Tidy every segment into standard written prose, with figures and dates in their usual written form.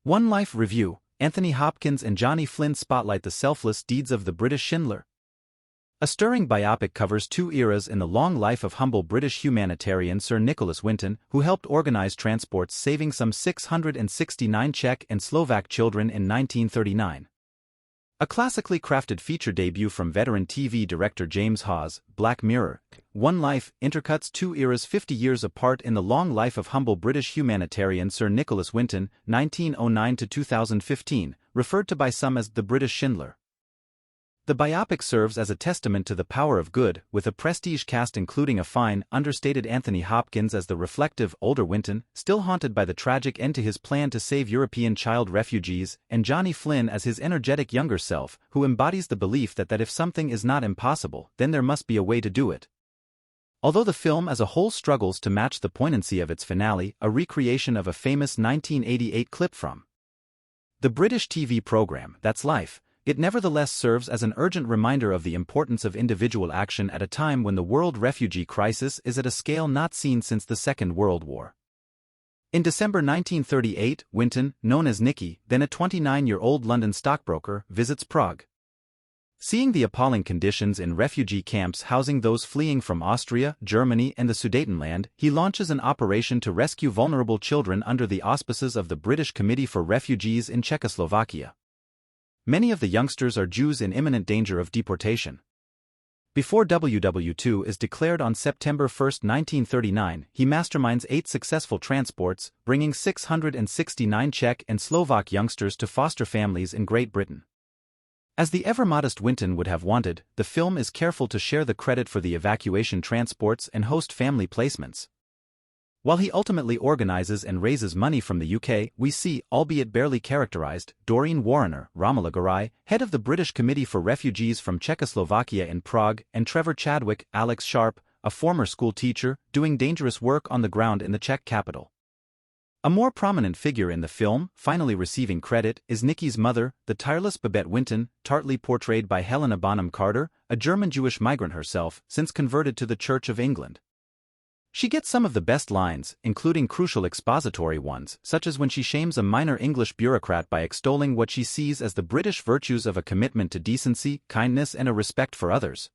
One Life Review. Anthony Hopkins and Johnny Flynn spotlight the selfless deeds of the British Schindler. A stirring biopic covers two eras in the long life of humble British humanitarian Sir Nicholas Winton, who helped organize transports saving some 669 Czech and Slovak children in 1939. A classically crafted feature debut from veteran TV director James Hawes, Black Mirror. One Life intercuts two eras 50 years apart in the long life of humble British humanitarian Sir Nicholas Winton, 1909 to 2015, referred to by some as the British Schindler. The biopic serves as a testament to the power of good, with a prestige cast including a fine, understated Anthony Hopkins as the reflective, older Winton, still haunted by the tragic end to his plan to save European child refugees, and Johnny Flynn as his energetic younger self, who embodies the belief that if something is not impossible, then there must be a way to do it. Although the film as a whole struggles to match the poignancy of its finale, a recreation of a famous 1988 clip from the British TV program, That's Life, it nevertheless serves as an urgent reminder of the importance of individual action at a time when the world refugee crisis is at a scale not seen since the Second World War. In December 1938, Winton, known as Nicky, then a 29-year-old London stockbroker, visits Prague. Seeing the appalling conditions in refugee camps housing those fleeing from Austria, Germany and the Sudetenland, he launches an operation to rescue vulnerable children under the auspices of the British Committee for Refugees in Czechoslovakia. Many of the youngsters are Jews in imminent danger of deportation. Before WW2 is declared on September 1, 1939, he masterminds 8 successful transports, bringing 669 Czech and Slovak youngsters to foster families in Great Britain. As the ever-modest Winton would have wanted, the film is careful to share the credit for the evacuation transports and host family placements. While he ultimately organizes and raises money from the UK, we see, albeit barely characterized, Doreen Warrener, Romola Garai, head of the British Committee for Refugees from Czechoslovakia in Prague, and Trevor Chadwick, Alex Sharp, a former school teacher, doing dangerous work on the ground in the Czech capital. A more prominent figure in the film, finally receiving credit, is Nicky's mother, the tireless Babette Winton, tartly portrayed by Helena Bonham Carter, a German Jewish migrant herself, since converted to the Church of England. She gets some of the best lines, including crucial expository ones, such as when she shames a minor English bureaucrat by extolling what she sees as the British virtues of a commitment to decency, kindness and a respect for others.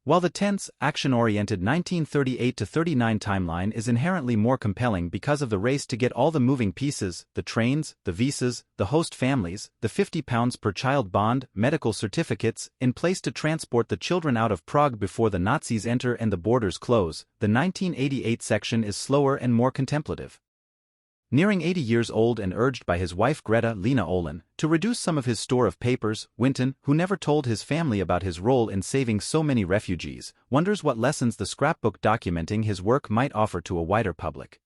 While the tense, action-oriented 1938-39 timeline is inherently more compelling because of the race to get all the moving pieces, the trains, the visas, the host families, the £50 per child bond, medical certificates, in place to transport the children out of Prague before the Nazis enter and the borders close, the 1988 section is slower and more contemplative. Nearing 80 years old and urged by his wife Greta Lena Olin to reduce some of his store of papers, Winton, who never told his family about his role in saving so many refugees, wonders what lessons the scrapbook documenting his work might offer to a wider public.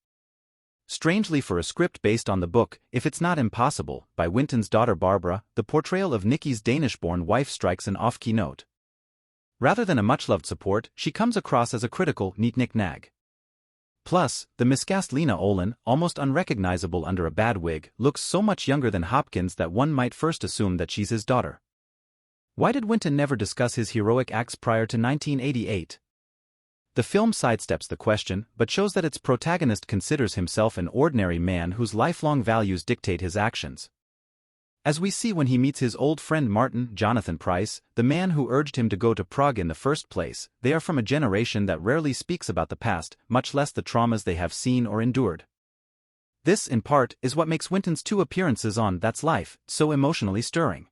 Strangely, for a script based on the book, If It's Not Impossible, by Winton's daughter Barbara, the portrayal of Nicky's Danish-born wife strikes an off-key note. Rather than a much-loved support, she comes across as a critical neat-nick-nag. Plus, the miscast Lena Olin, almost unrecognizable under a bad wig, looks so much younger than Hopkins that one might first assume that she's his daughter. Why did Winton never discuss his heroic acts prior to 1988? The film sidesteps the question, but shows that its protagonist considers himself an ordinary man whose lifelong values dictate his actions. As we see when he meets his old friend Martin, Jonathan Price, the man who urged him to go to Prague in the first place, they are from a generation that rarely speaks about the past, much less the traumas they have seen or endured. This, in part, is what makes Winton's 2 appearances on That's Life so emotionally stirring.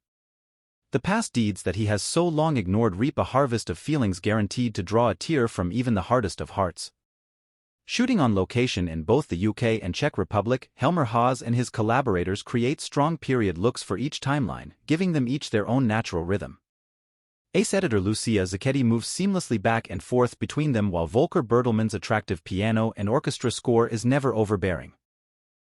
The past deeds that he has so long ignored reap a harvest of feelings guaranteed to draw a tear from even the hardest of hearts. Shooting on location in both the UK and Czech Republic, Helmer Hawes and his collaborators create strong period looks for each timeline, giving them each their own natural rhythm. Ace editor Lucia Zacchetti moves seamlessly back and forth between them while Volker Bertelmann's attractive piano and orchestra score is never overbearing.